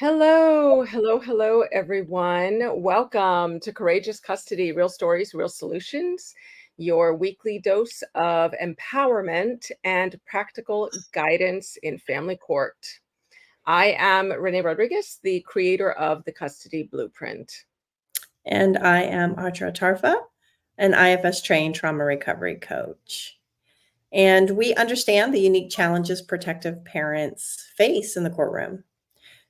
Hello, everyone. Welcome to Courageous Custody Real Stories, Real Solutions, your weekly dose of empowerment and practical guidance in family court. I am Renee Rodriguez, the creator of the Custody Blueprint. And I am Achara Tarfa, an IFS trained trauma recovery coach. And we understand the unique challenges protective parents face in the courtroom.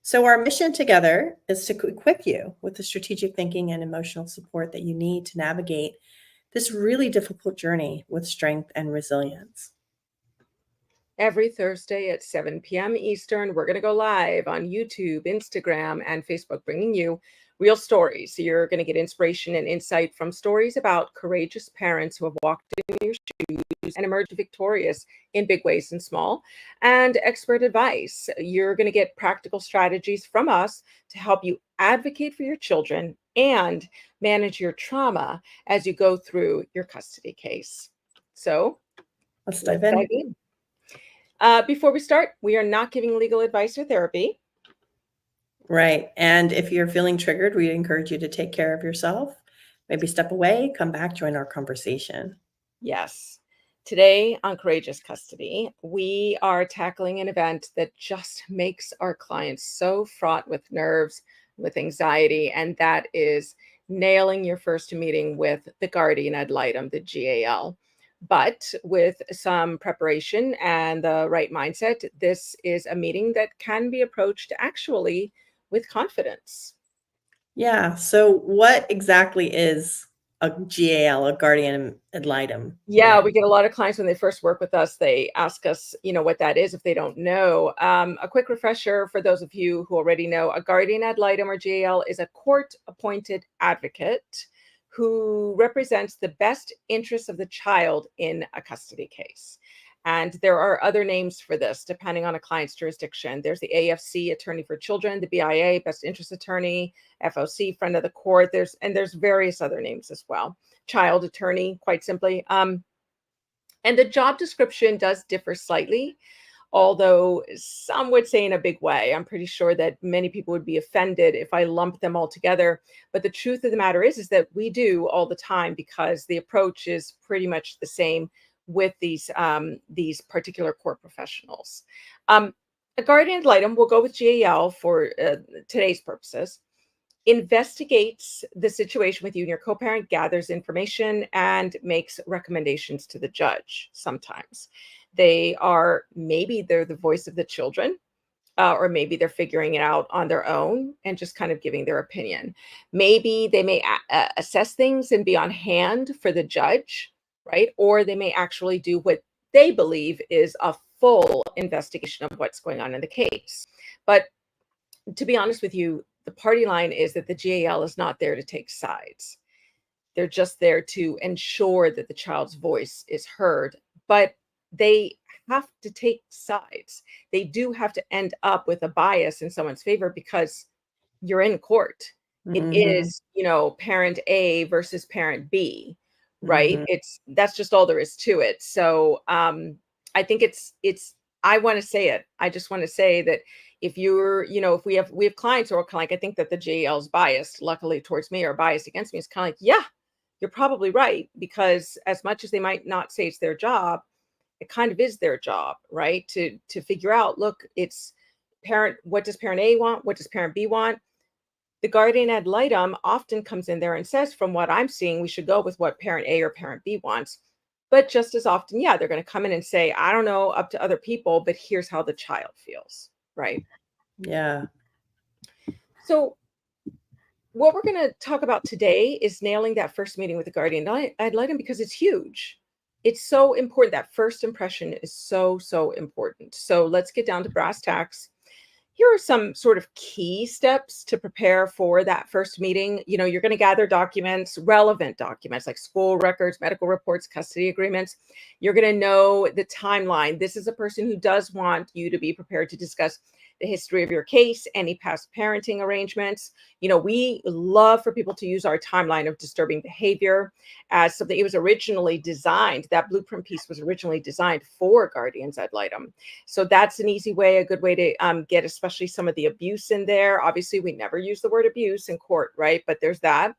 So, our mission together is to equip you with the strategic thinking and emotional support that you need to navigate this really difficult journey with strength and resilience. Every Thursday at 7 p.m. Eastern, we're going to go live on YouTube, Instagram, and Facebook, bringing you real stories. You're going to get inspiration and insight from stories about courageous parents who have walked in your shoes and emerged victorious in big ways and small, and expert advice. You're going to get practical strategies from us to help you advocate for your children and manage your trauma as you go through your custody case. So Let's let's dive in. dive in. Before we start, we are not giving legal advice or therapy. Right. And if you're feeling triggered, we encourage you to take care of yourself. Maybe step away, come back, join our conversation. Yes. Today on Courageous Custody, we are tackling an event that just makes our clients so fraught with nerves, with anxiety, and that is nailing your first meeting with the guardian ad litem, the GAL. But with some preparation and the right mindset, this is a meeting that can be approached actually with confidence. Yeah. So, what exactly is a GAL, a guardian ad litem? Yeah, we get a lot of clients when they first work with us. They ask us, what that is if they don't know. A quick refresher for those of you who already know: a guardian ad litem, or GAL, is a court-appointed advocate who represents the best interests of the child in a custody case. And there are other names for this depending on a client's jurisdiction. There's the AFC, Attorney for Children; the BIA, Best Interest Attorney; FOC, Friend of the Court. There's various other names as well. Child attorney, quite simply. And the job description does differ slightly, although some would say in a big way. I'm pretty sure that many people would be offended if I lump them all together. But the truth of the matter is that we do all the time, because the approach is pretty much the same with these particular court professionals. A guardian ad litem, we'll go with GAL for today's purposes, investigates the situation with you and your co-parent, gathers information, and makes recommendations to the judge. Sometimes they're the voice of the children, or maybe they're figuring it out on their own and just kind of giving their opinion. Maybe they may assess things and be on hand for the judge, right? Or they may actually do what they believe is a full investigation of what's going on in the case. But to be honest with you, the party line is that the GAL is not there to take sides. They're just there to ensure that the child's voice is heard, but they have to take sides. They do have to end up with a bias in someone's favor, because you're in court. It Mhm, is, parent A versus parent B, right? mhm. That's just all there is to it. So I think I want to say it. I just want to say that if you're, if we have clients who are kind of like, I think that the GAL is biased, luckily towards me, or biased against me, it's kind of like, yeah, you're probably right, because as much as they might not say it's their job, it kind of is their job, right? To figure out, look, it's what does parent A want? What does parent B want? The guardian ad litem often comes in there and says, from what I'm seeing, we should go with what parent A or parent B wants. But just as often, yeah, they're going to come in and say, I don't know, up to other people, but here's how the child feels, right? Yeah. So what we're going to talk about today is nailing that first meeting with the guardian ad litem, because it's huge. It's so important. That first impression is so, so important. So let's get down to brass tacks. Here are some sort of key steps to prepare for that first meeting. You're going to gather documents, relevant documents like school records, medical reports, custody agreements. You're going to know the timeline. This is a person who does want you to be prepared to discuss the history of your case, any past parenting arrangements. We love for people to use our timeline of disturbing behavior as something. It was originally designed, that blueprint piece was originally designed for guardians ad litem. So that's an easy way, a good way to get especially some of the abuse in there. Obviously, we never use the word abuse in court, right? But there's that.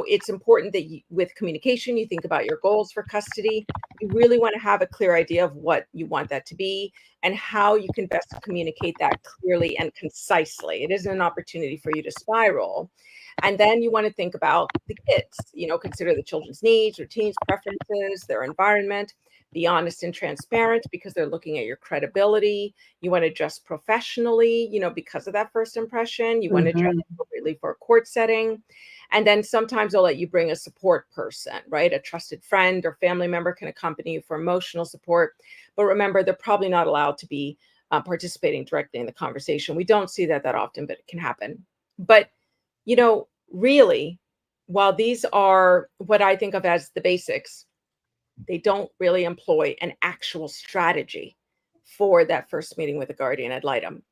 It's important that with communication, you think about your goals for custody. You really want to have a clear idea of what you want that to be and how you can best communicate that clearly and concisely. It isn't an opportunity for you to spiral. And then you want to think about the kids, consider the children's needs, routines, preferences, their environment. Be honest and transparent because they're looking at your credibility. You want to dress professionally, because of that first impression. You want to dress Mhm. appropriately for a court setting. And then sometimes they'll let you bring a support person, right? A trusted friend or family member can accompany you for emotional support. But remember, they're probably not allowed to be participating directly in the conversation. We don't see that often, but it can happen. But, really, while these are what I think of as the basics, they don't really employ an actual strategy for that first meeting with a guardian ad litem.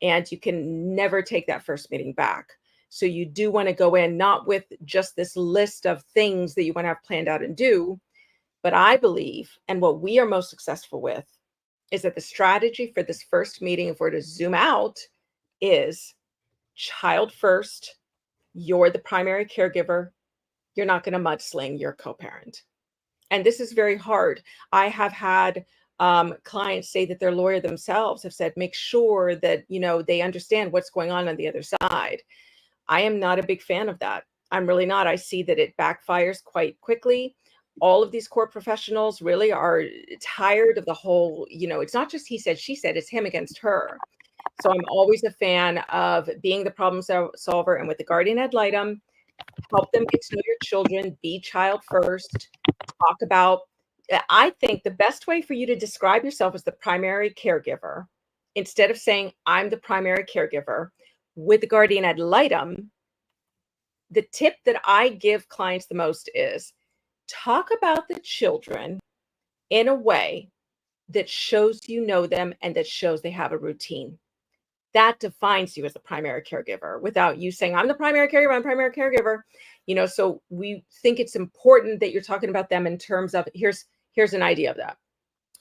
And you can never take that first meeting back. So you do want to go in not with just this list of things that you want to have planned out and do, but I believe, and what we are most successful with, is that the strategy for this first meeting, if we're to zoom out, is child first. You're the primary caregiver. You're not going to mudsling your co-parent. And this is very hard. I have had clients say that their lawyer themselves have said, make sure that, they understand what's going on the other side. I am not a big fan of that. I'm really not. I see that it backfires quite quickly. All of these court professionals really are tired of the whole, it's not just he said, she said, it's him against her. So I'm always a fan of being the problem solver. And with the guardian ad litem, help them get to know your children, be child first, talk about, I think the best way for you to describe yourself as the primary caregiver, instead of saying, I'm the primary caregiver, with the guardian ad litem, the tip that I give clients the most is talk about the children in a way that shows you know them and that shows they have a routine. That defines you as the primary caregiver without you saying, I'm the primary caregiver, I'm primary caregiver. So we think it's important that you're talking about them in terms of here's an idea of that.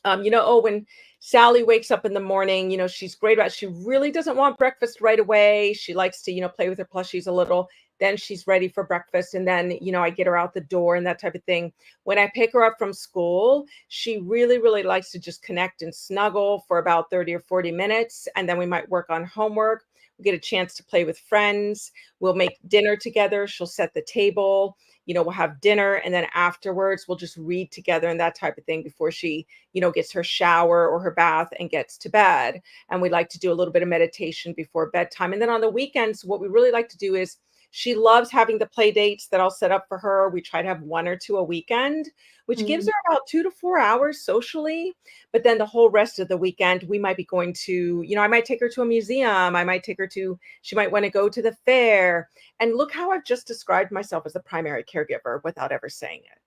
When Sally wakes up in the morning, she's great about, she really doesn't want breakfast right away. She likes to, play with her plushies a little. Then she's ready for breakfast. And then, I get her out the door and that type of thing. When I pick her up from school, she really, really likes to just connect and snuggle for about 30 or 40 minutes. And then we might work on homework. We get a chance to play with friends. We'll make dinner together. She'll set the table. We'll have dinner. And then afterwards, we'll just read together and that type of thing before she gets her shower or her bath and gets to bed. And we like to do a little bit of meditation before bedtime. And then on the weekends, what we really like to do is she loves having the play dates that I'll set up for her. We try to have 1 or 2 a weekend, which gives her about 2 to 4 hours socially. But then the whole rest of the weekend, we might be going to, I might take her to a museum. I might take her to, she might want to go to the fair. And look how I've just described myself as a primary caregiver without ever saying it.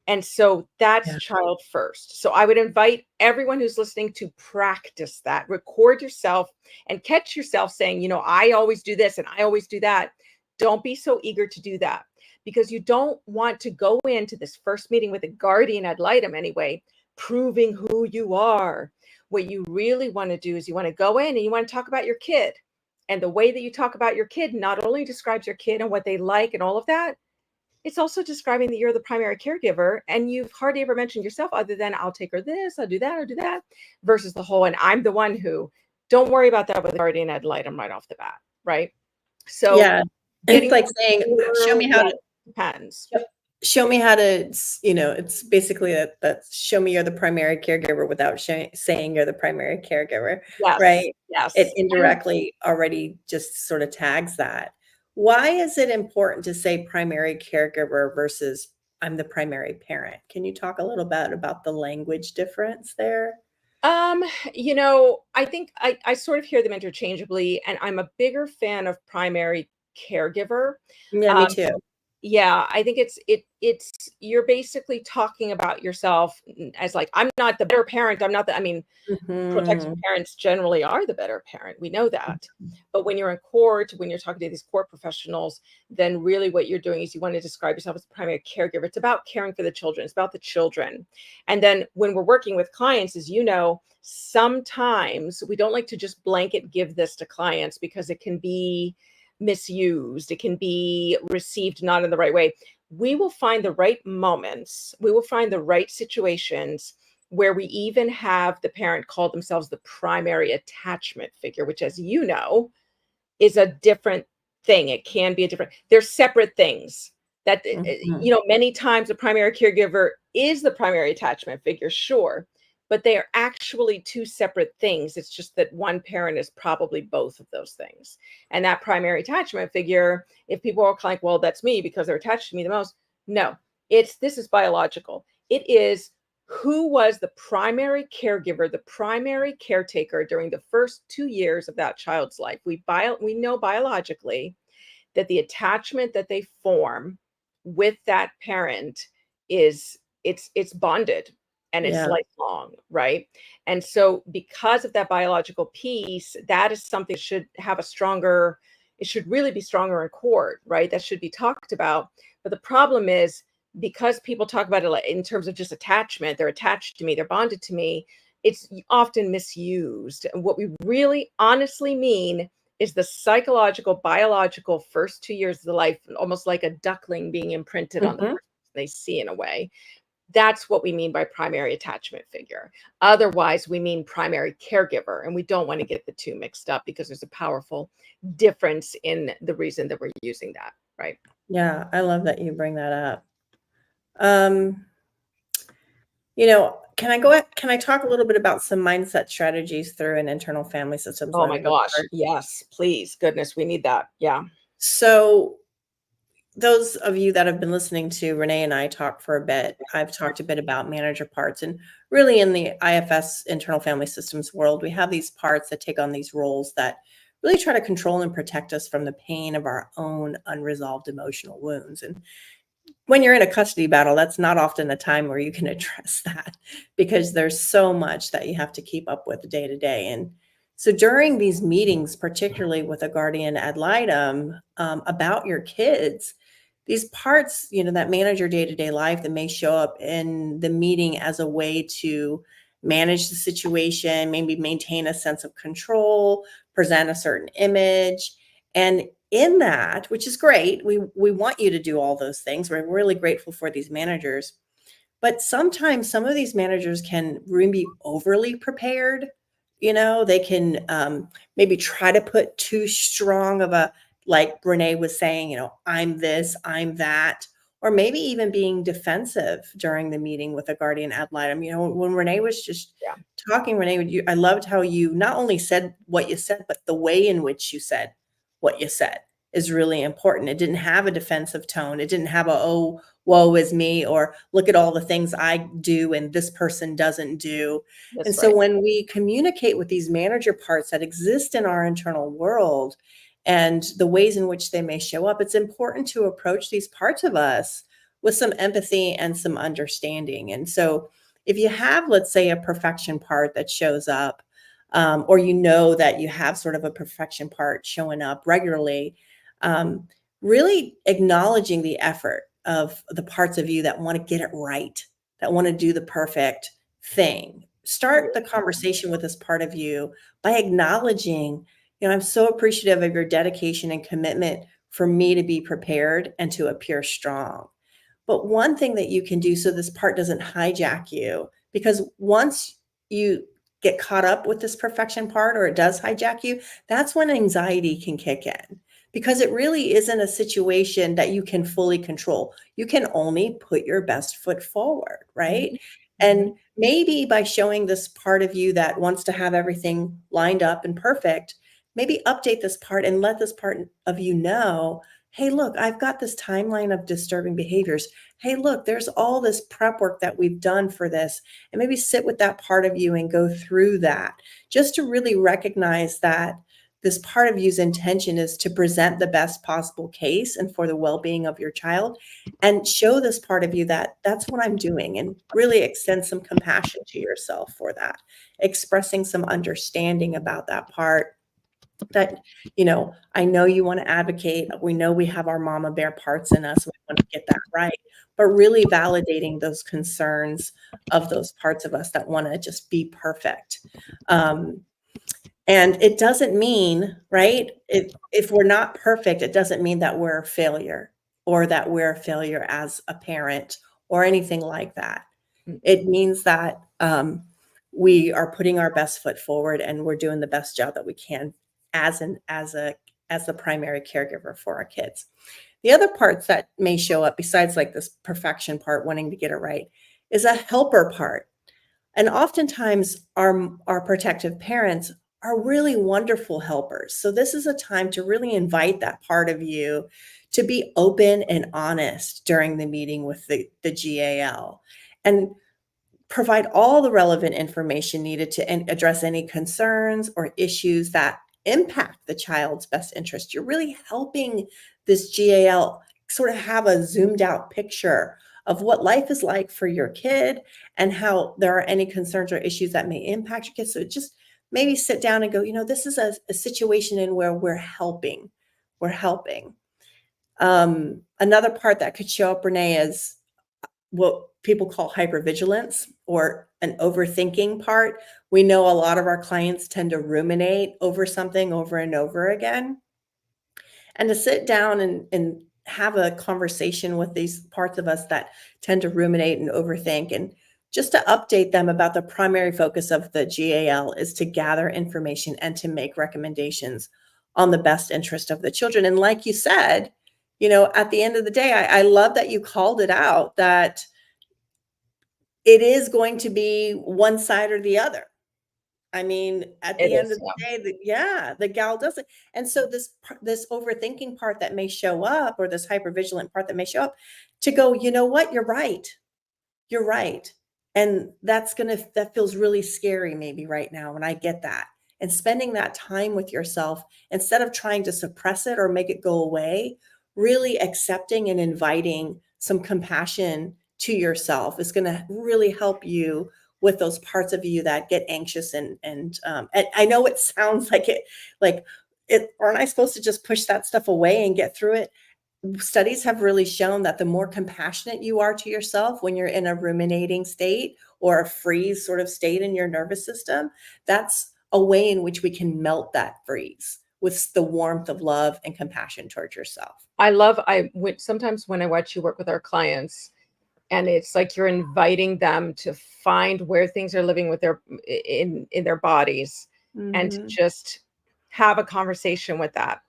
And so that's Yeah. child first. So I would invite everyone who's listening to practice that. Record yourself and catch yourself saying, I always do this and I always do that. Don't be so eager to do that because you don't want to go into this first meeting with a guardian ad litem anyway, proving who you are. What you really want to do is you want to go in and you want to talk about your kid. And the way that you talk about your kid not only describes your kid and what they like and all of that, it's also describing that you're the primary caregiver and you've hardly ever mentioned yourself other than I'll take her this, I'll do that, versus the whole, and I'm the one who, don't worry about that with the guardian ad litem right off the bat, right? So Yeah. It's getting like saying, show me how yeah, to depends. show me how to, it's basically that show me you're the primary caregiver without saying you're the primary caregiver, Yes, right? It yes. And indirectly already just sort of tags that. Why is it important to say primary caregiver versus I'm the primary parent? Can you talk a little bit about the language difference there? um, I think I sort of hear them interchangeably, and I'm a bigger fan of primary caregiver. Yeah, me Um, too. Yeah, I think it's you're basically talking about yourself as like, I'm not the better parent. I'm not the, I mean, protective Mhm. parents generally are the better parent. We know that. But when you're in court, when you're talking to these court professionals, then really what you're doing is you want to describe yourself as a primary caregiver. It's about caring for the children. It's about the children. And then when we're working with clients, as you know, sometimes we don't like to just blanket give this to clients because it can be misused. It can be received not in the right way. We will find the right moments. We will find the right situations where we even have the parent call themselves the primary attachment figure, which, as you know, is a different thing. It can be a different, they're separate things that, Mhm. many times the primary caregiver is the primary attachment figure, sure, but they are actually two separate things. It's just that one parent is probably both of those things. And that primary attachment figure, if people are like, well, that's me because they're attached to me the most. No, this is biological. It is who was the primary caregiver, the primary caretaker during the first 2 years of that child's life. We know biologically that the attachment that they form with that parent is it's bonded and it's Yeah. lifelong, right? And so because of that biological piece, that is something that should have a stronger, it should really be stronger in court, right? That should be talked about. But the problem is, because people talk about it in terms of just attachment, they're attached to me, they're bonded to me, it's often misused. And what we really honestly mean is the psychological, biological first 2 years of the life, almost like a duckling being imprinted on the Mhm. first person they see in a way. That's what we mean by primary attachment figure. Otherwise, we mean primary caregiver, and we don't want to get the two mixed up because there's a powerful difference in the reason that we're using that, right? Yeah, I love that you bring that up. Um, can I talk a little bit about some mindset strategies through an internal family systems Oh my learning gosh. report? Yes, please. Goodness, we need that. Yeah. So, those of you that have been listening to Renee and I talk for a bit, I've talked a bit about manager parts. And really, in the IFS internal family systems world, we have these parts that take on these roles that really try to control and protect us from the pain of our own unresolved emotional wounds. And when you're in a custody battle, that's not often a time where you can address that because there's so much that you have to keep up with day to day. And so during these meetings, particularly with a guardian ad litem about your kids, these parts, that manage your day to day life that may show up in the meeting as a way to manage the situation, maybe maintain a sense of control, present a certain image. And in that, which is great, we want you to do all those things. We're really grateful for these managers. But sometimes some of these managers can really be overly prepared. They can maybe try to put too strong of a, like Renee was saying, I'm this, I'm that, or maybe even being defensive during the meeting with a guardian ad litem. When Renee was just Yeah. talking, Renee, I loved how you not only said what you said, but the way in which you said what you said is really important. It didn't have a defensive tone. It didn't have a, oh, woe is me, or look at all the things I do and this person doesn't do. And That's so right. when we communicate with these manager parts that exist in our internal world and the ways in which they may show up, it's important to approach these parts of us with some empathy and some understanding. And so if you have, let's say, a perfection part that shows up, or that you have sort of a perfection part showing up regularly, um, really acknowledging the effort of the parts of you that want to get it right, that want to do the perfect thing. Start the conversation with this part of you by acknowledging, I'm so appreciative of your dedication and commitment for me to be prepared and to appear strong. But one thing that you can do so this part doesn't hijack you, because once you get caught up with this perfection part or it does hijack you, that's when anxiety can kick in because it really isn't a situation that you can fully control. You can only put your best foot forward, right? Mhm. And Mhm. maybe by showing this part of you that wants to have everything lined up and perfect, maybe update this part and let this part of you know, hey, look, I've got this timeline of disturbing behaviors. Hey, look, there's all this prep work that we've done for this. And maybe sit with that part of you and go through that just to really recognize that this part of you's intention is to present the best possible case and for the well-being of your child, and show this part of you that that's what I'm doing, and really extend some compassion to yourself for that, expressing some understanding about that part that, I know you want to advocate. We know we have our mama bear parts in us. We want to get that right, but really validating those concerns of those parts of us that want to just be perfect. And it doesn't mean, right? If we're not perfect, it doesn't mean that we're a failure, or that we're a failure as a parent or anything like that. It means that we are putting our best foot forward, and we're doing the best job that we can as the primary caregiver for our kids. The other parts that may show up, besides like this perfection part, wanting to get it right, is a helper part. And oftentimes our protective parents are really wonderful helpers. So this is a time to really invite that part of you to be open and honest during the meeting with the GAL, and provide all the relevant information needed to address any concerns or issues that impact the child's best interest. You're really helping this GAL sort of have a zoomed out picture of what life is like for your kid, and how there are any concerns or issues that may impact your kids. So just maybe sit down and go, this is a situation in where we're helping. We're helping. Another part that could show up, Renee, is what people call hypervigilance, or an overthinking part. We know a lot of our clients tend to ruminate over something over and over again. And to sit down and have a conversation with these parts of us that tend to ruminate and overthink, and just to update them about the primary focus of the GAL is to gather information and to make recommendations on the best interest of the children. And like you said, at the end of the day, I love that you called it out, that it is going to be one side or the other. I mean, at It the end is, of the day, the gal doesn't. And so this overthinking part that may show up, or this hypervigilant part that may show up, to go, you know what, you're right. You're right. And that feels really scary maybe right now. And I get that. And spending that time with yourself, instead of trying to suppress it or make it go away, really accepting and inviting some compassion to yourself is going to really help you with those parts of you that get anxious. And I know it sounds like aren't I supposed to just push that stuff away and get through it? Studies have really shown that the more compassionate you are to yourself when you're in a ruminating state or a freeze sort of state in your nervous system, that's a way in which we can melt that freeze with the warmth of love and compassion towards yourself. Sometimes when I watch you work with our clients, and it's like you're inviting them to find where things are living with in their bodies, and to just have a conversation with that,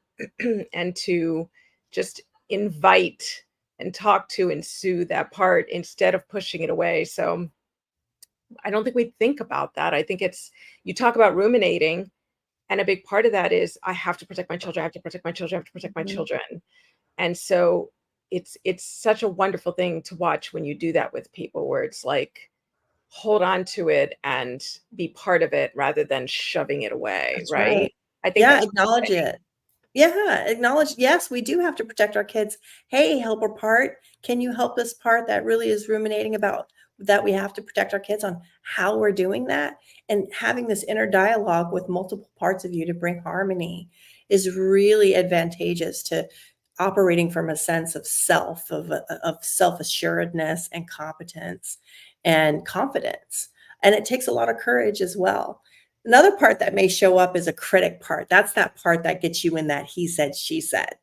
and to just invite and talk to and soothe that part instead of pushing it away. So I don't think we think about that. I think you talk about ruminating, and a big part of that is, I have to protect my children. I have to protect my children. I have to protect my children. And so it's such a wonderful thing to watch when you do that with people, where it's like, hold on to it and be part of it rather than shoving it away, That's right. right? I think Yeah, that's acknowledge it. Yeah, acknowledge, yes, we do have to protect our kids. Hey, helper part, can you help this part that really is ruminating about that we have to protect our kids on how we're doing that? And having this inner dialogue with multiple parts of you to bring harmony is really advantageous to operating from a sense of self, of self-assuredness and competence and confidence. And it takes a lot of courage as well. Another part that may show up is a critic part. That's that part that gets you in that he said, she said,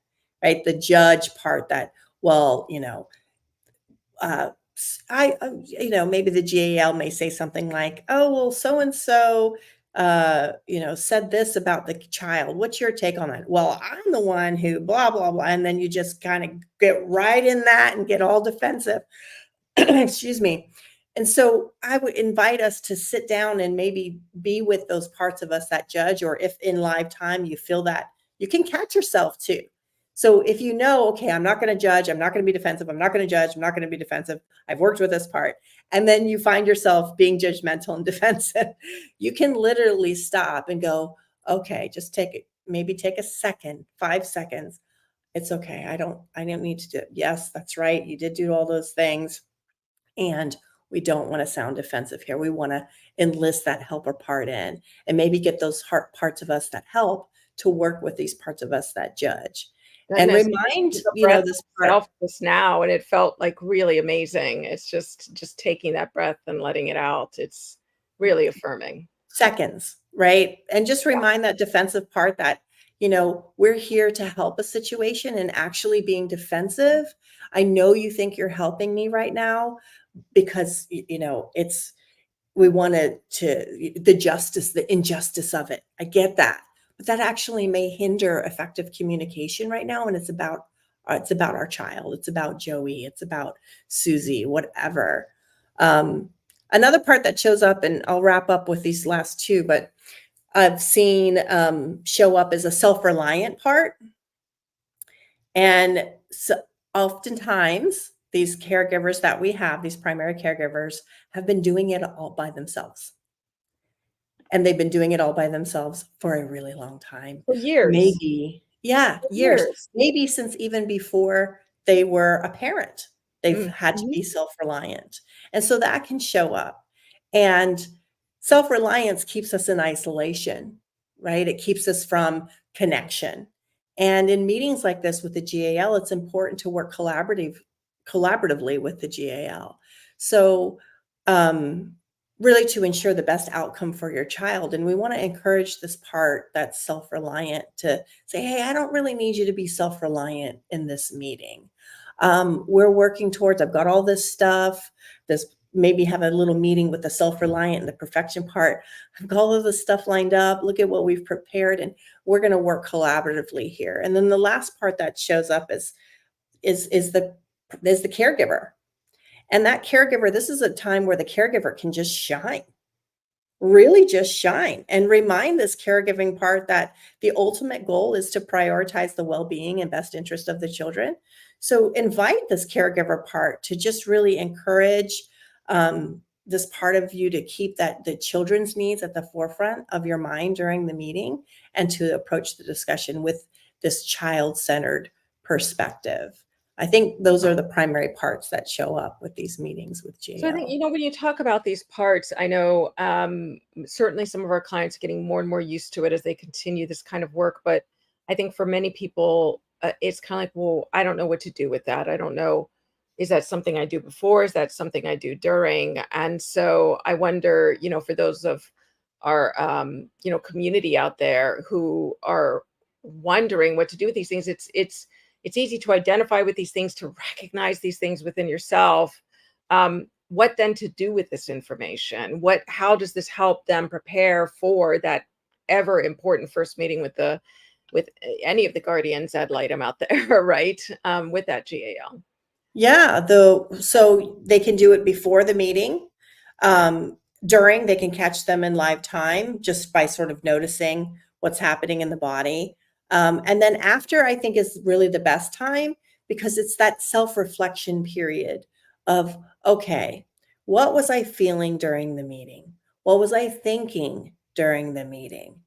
right? The judge part that, well, uh, maybe the GAL may say something like, oh, well, so-and-so, said this about the child. What's your take on that? Well, I'm the one who blah, blah, blah. And then you just kind of get right in that and get all defensive. Excuse me. And so I would invite us to sit down and maybe be with those parts of us that judge, or if in live time you feel that, you can catch yourself too. So if okay, I'm not going to judge, I'm not going to be defensive, I'm not going to judge, I'm not going to be defensive, I've worked with this part, and then you find yourself being judgmental and defensive, you can literally stop and go, okay, just take maybe take a second, 5 seconds. It's okay. I don't need to do it. Yes, that's right. You did do all those things. And we don't want to sound defensive here. We want to enlist that helper part in and maybe get those parts of us that help to work with these parts of us that judge. And Goodness, remind, took a breath this part. myself just now, and it felt like really amazing. It's just taking that breath and letting it out. It's really affirming. Seconds, right? And just Yeah. remind that defensive part that, we're here to help a situation, and actually being defensive. I know you think you're helping me right now because, it's, we wanted to, the injustice of it. I get that. But that actually may hinder effective communication right now. And it's about our child. It's about Joey. It's about Susie, whatever. Another part that shows up, and I'll wrap up with these last two, but I've seen show up as a self-reliant part. And so oftentimes these caregivers that we have, these primary caregivers, have been doing it all by themselves. And they've been doing it all by themselves for a really long time. For years. Maybe, yeah, For years. years. Maybe since even before they were a parent, they've had to Mhm. be self-reliant. And so that can show up. And self-reliance keeps us in isolation, right? It keeps us from connection. And in meetings like this with the GAL, it's important to work collaboratively with the GAL. So, really to ensure the best outcome for your child. And we want to encourage this part that's self-reliant to say, hey, I don't really need you to be self-reliant in this meeting. We're working towards, I've got all this stuff, this maybe have a little meeting with the self-reliant and the perfection part. I've got all of this stuff lined up. Look at what we've prepared, and we're going to work collaboratively here. And then the last part that shows up is the caregiver. And that caregiver, this is a time where the caregiver can just shine, really just shine, and remind this caregiving part that the ultimate goal is to prioritize the well-being and best interest of the children. So invite this caregiver part to just really encourage this part of you to keep the children's needs at the forefront of your mind during the meeting, and to approach the discussion with this child-centered perspective. I think those are the primary parts that show up with these meetings with GAL. So I think, when you talk about these parts, I know certainly some of our clients are getting more and more used to it as they continue this kind of work. But I think for many people, it's kind of like, well, I don't know what to do with that. I don't know. Is that something I do before? Is that something I do during? And so I wonder, for those of our, community out there who are wondering what to do with these things, it's easy to identify with these things, to recognize these things within yourself. What then to do with this information? How does this help them prepare for that ever important first meeting with any of the guardians ad litem out there, right? With that GAL. Yeah, so they can do it before the meeting. During, they can catch them in live time just by sort of noticing what's happening in the body. And then after, I think, is really the best time, because it's that self-reflection period of, okay, what was I feeling during the meeting? What was I thinking during the meeting?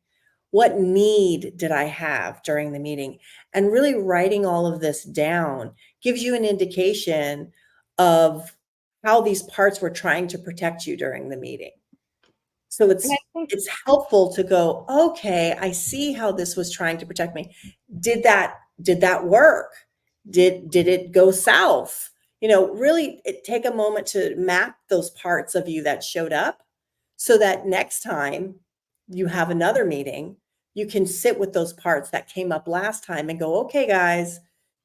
What need did I have during the meeting? And really writing all of this down gives you an indication of how these parts were trying to protect you during the meeting. So And I think it's helpful to go, okay, I see how this was trying to protect me. Did that work? Did it go south? Really take a moment to map those parts of you that showed up, so that next time you have another meeting, you can sit with those parts that came up last time and go, okay, guys,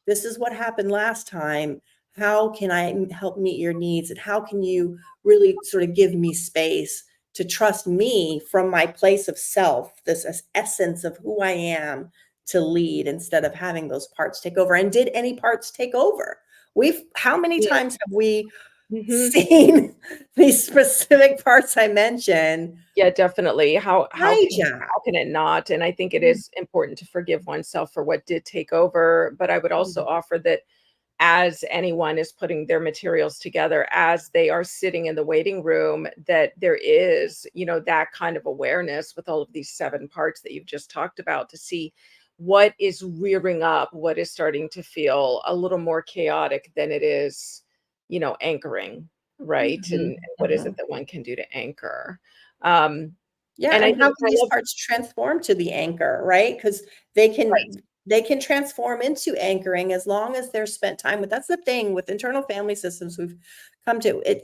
this is what happened last time. How can I help meet your needs? And how can you really sort of give me space to trust me from my place of self, this essence of who I am, to lead, instead of having those parts take over? And did any parts take over? How many yeah. times have we Mhm. seen these specific parts I mentioned Yeah, definitely. hijack? How can it not? And I think it is important to forgive oneself for what did take over. But I would also offer that as anyone is putting their materials together, as they are sitting in the waiting room, that there is, that kind of awareness with all of these 7 parts that you've just talked about, to see what is rearing up, what is starting to feel a little more chaotic than it is, anchoring, right? Mhm, And what is it mhm. that one can do to anchor? Um, Yeah, and I and how think can I these love parts transform to the anchor, right? Because they right, can transform into anchoring as long as they're spent time with. That's the thing with internal family systems we've come to it,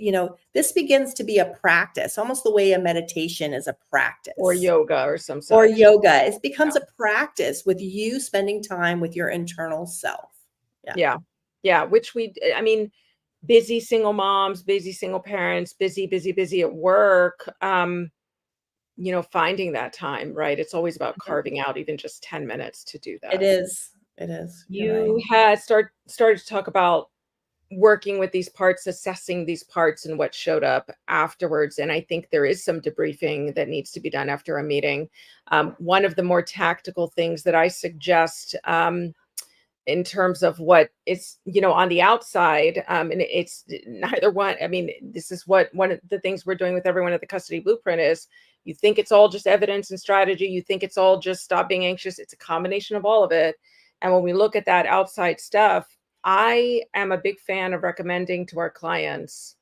this begins to be a practice, almost the way a meditation is a or practice yoga or some or such. yoga. It becomes Yeah. a practice with you spending time with your internal self. Yeah. Yeah. Yeah, which I mean, busy single moms, busy single parents, busy, busy, busy at work, finding that time, right? It's always about Mhm. carving out even just 10 minutes to do It that. is. It is. You're right. You had started to talk about working with these parts, assessing these parts and what showed up afterwards. And I think there is some debriefing that needs to be done after a meeting. One of the more tactical things that I suggest, in terms of what is, on the outside, and it's neither one. I mean, this is what one of the things we're doing with everyone at the custody blueprint is: you think it's all just evidence and strategy, you think it's all just stop being anxious. It's a combination of all of it. And when we look at that outside stuff, I am a big fan of recommending to our clients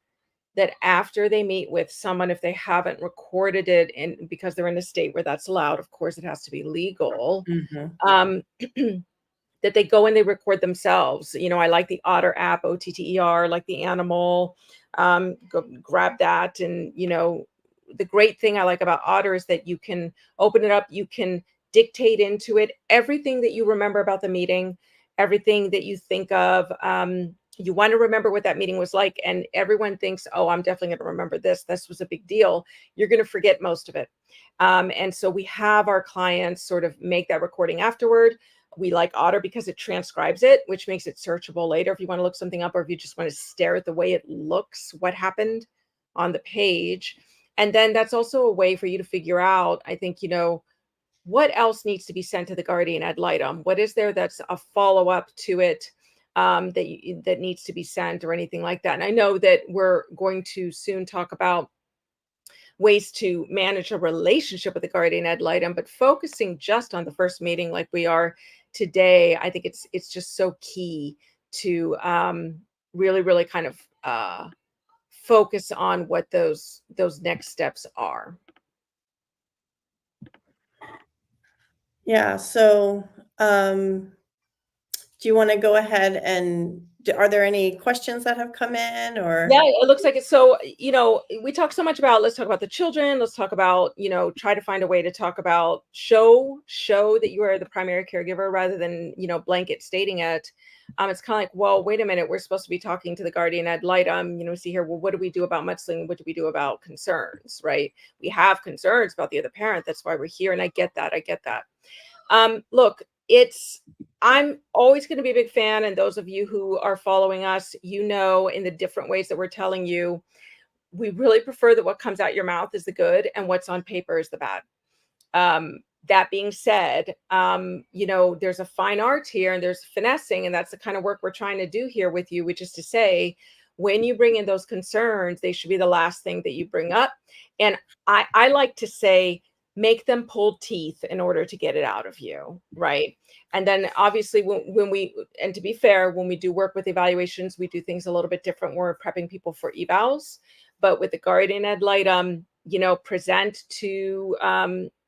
that after they meet with someone, if they haven't recorded it, and because they're in a state where that's allowed, of course it has to be legal, Mhm. um that they go and they record themselves. I like the Otter app, OTTER, like the animal. Go grab that. And, the great thing I like about Otter is that you can open it up, you can dictate into it everything that you remember about the meeting, everything that you think of. You want to remember what that meeting was like. And everyone thinks, oh, I'm definitely going to remember this. This was a big deal. You're going to forget most of it. And so we have our clients sort of make that recording afterward. We like Otter because it transcribes it, which makes it searchable later if you want to look something up, or if you just want to stare at the way it looks, what happened on the page. And then that's also a way for you to figure out, I think, what else needs to be sent to the guardian ad litem? What is there that's a follow up to it, that needs to be sent, or anything like that? And I know that we're going to soon talk about ways to manage a relationship with the guardian ad litem, but focusing just on the first meeting like we are today, I think it's just so key to, really, really kind of, focus on what those next steps are. Yeah. So, do you want to go ahead and are there any questions that have come in Yeah, or? it looks like it. So, we talk so much about, let's talk about the children. Let's talk about, try to find a way to talk about show that you are the primary caregiver rather than, blanket stating it. It's kind of like, well, wait a minute, we're supposed to be talking to the guardian ad litem, see here, well, what do we do about mudslinging? What do we do about concerns, right? We have concerns about the other parent. That's why we're here. And I get that. I get that. Look, I'm always going to be a big fan. And those of you who are following us, in the different ways that we're telling you, we really prefer that what comes out your mouth is the good and what's on paper is the bad. That being said, there's a fine art here and there's finessing, and that's the kind of work we're trying to do here with you, which is to say, when you bring in those concerns, they should be the last thing that you bring up. And I like to say, make them pull teeth in order to get it out of you, right? And then obviously and to be fair, when we do work with evaluations, we do things a little bit different. We're prepping people for evals, but with the guardian ad litem, present to,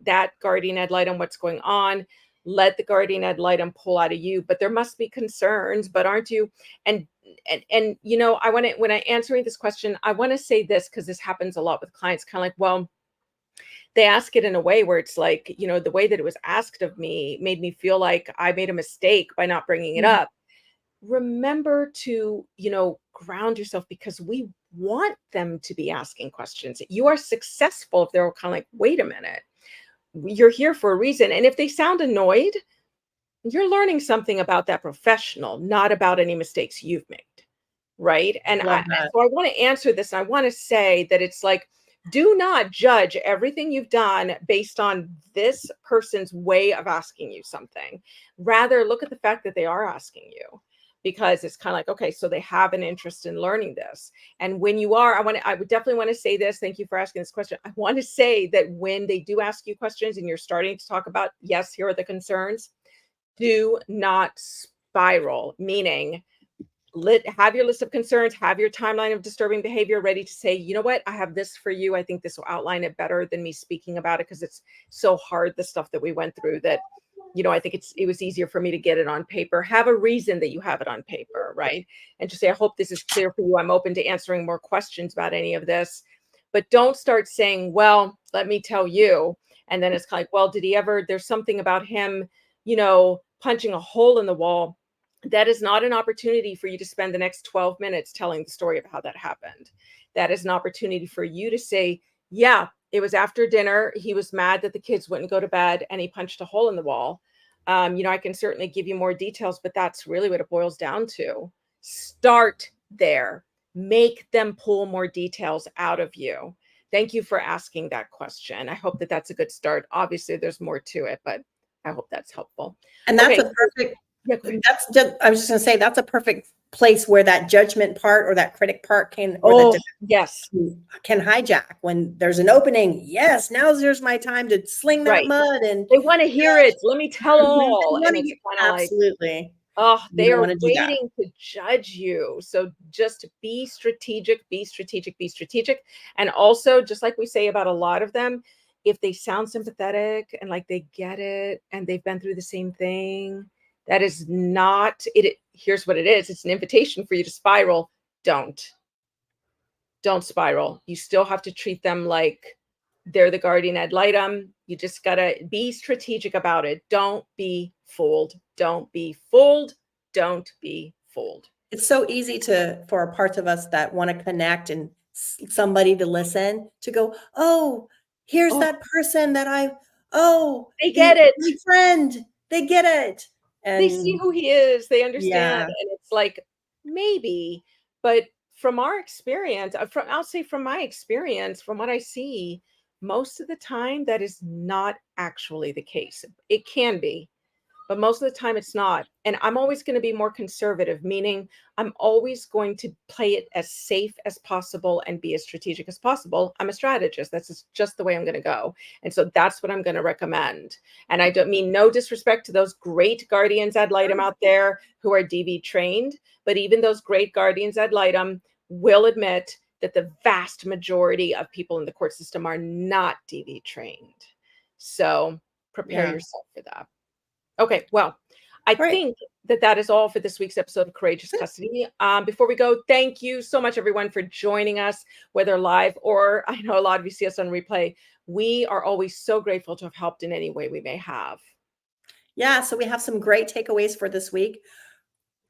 that guardian ad litem what's going on. Let the guardian ad litem pull out of you, but there must be concerns. But aren't you? And I want to, when I answering this question, I want to say this because this happens a lot with clients. Kind of like, well, they ask it in a way where it's like, the way that it was asked of me made me feel like I made a mistake by not bringing it Mhm. up. Remember to, ground yourself, because we want them to be asking questions. You are successful if they're kind of like, wait a minute, you're here for a reason. And if they sound annoyed, you're learning something about that professional, not about any mistakes you've made. Right. And Love that. so I want to answer this. And I want to say that it's like, do not judge everything you've done based on this person's way of asking you something. Rather, look at the fact that they are asking you. because it's kind of like, okay, so they have an interest in learning this. And when you are, I would definitely want to say this. Thank you for asking this question. I want to say that when they do ask you questions and you're starting to talk about, yes, here are the concerns, do not spiral, meaning have your list of concerns, have your timeline of disturbing behavior ready to say, you know what, I have this for you. I think this will outline it better than me speaking about it, because it's so hard, the stuff that we went through, that, I think it was easier for me to get it on paper. Have a reason that you have it on paper, right? And just say, I hope this is clear for you. I'm open to answering more questions about any of this. But don't start saying, well, let me tell you. And then it's kind of like, well, there's something about him, punching a hole in the wall. That is not an opportunity for you to spend the next 12 minutes telling the story of how that happened. That is an opportunity for you to say, yeah, it was after dinner. He was mad that the kids wouldn't go to bed and he punched a hole in the wall. I can certainly give you more details, but that's really what it boils down to. Start there. Make them pull more details out of you. Thank you for asking that question. I hope that that's a good start. Obviously, there's more to it, but I hope that's helpful. And that's Okay. a perfect, Yeah, I was just going to say, that's a perfect place where that judgment part or that critic part yes, can hijack. When there's an opening, yes, there's my time to sling that right. mud, and They want to hear it. Let me tell all. And it's kind of like, absolutely. oh, You they don't are want to do that. waiting to judge you. So just be strategic, be strategic, be strategic. And also, just like we say about a lot of them, if they sound sympathetic and like they get it and they've been through the same thing, that is not it. Here's what it is. It's an invitation for you to spiral. Don't spiral. You still have to treat them like they're the guardian ad litem. You just got to be strategic about it. Don't be fooled. Don't be fooled. Don't be fooled. It's so easy for parts of us that want to connect and somebody to listen, to go, oh, here's Oh, that person that they get it. my friend, they get it. They see And who he is. They understand. yeah, And it's like, maybe, but from our experience, I'll say from my experience, from what I see, most of the time that is not actually the case. It can be, but most of the time it's not. And I'm always going to be more conservative, meaning I'm always going to play it as safe as possible and be as strategic as possible. I'm a strategist. That's just the way I'm going to go. And so that's what I'm going to recommend. And I don't mean no disrespect to those great guardians ad litem out there who are DV trained, but even those great guardians ad litem will admit that the vast majority of people in the court system are not DV trained. So prepare yeah. yourself for that. Okay, well, I All right. think that is all for this week's episode of Courageous Custody. Before we go, thank you so much, everyone, for joining us, whether live or I know a lot of you see us on replay. We are always so grateful to have helped in any way we may have. Yeah, so we have some great takeaways for this week.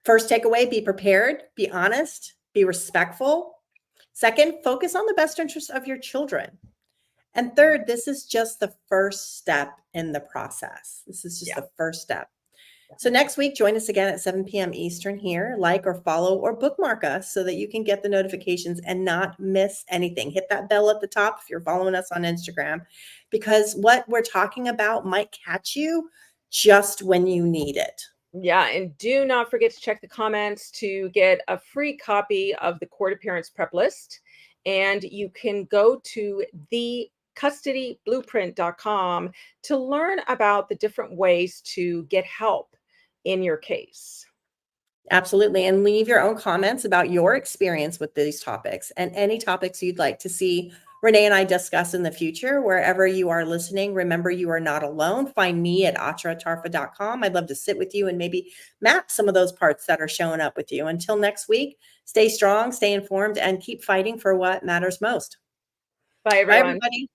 First takeaway, be prepared, be honest, be respectful. Second, focus on the best interest of your children. And third, this is just the first step in the process. This is just the first step. So next week, join us again at 7 p.m. Eastern here. Like or follow or bookmark us so that you can get the notifications and not miss anything. Hit that bell at the top if you're following us on Instagram, because what we're talking about might catch you just when you need it. Yeah, and do not forget to check the comments to get a free copy of the court appearance prep list. And you can go to thecustodyblueprint.com to learn about the different ways to get help in your case. Absolutely. And leave your own comments about your experience with these topics and any topics you'd like to see Renee and I discuss in the future. Wherever you are listening, remember you are not alone. Find me at acharatarfa.com. I'd love to sit with you and maybe map some of those parts that are showing up with you. Until next week, stay strong, stay informed, and keep fighting for what matters most. Bye, everyone. Bye, everybody.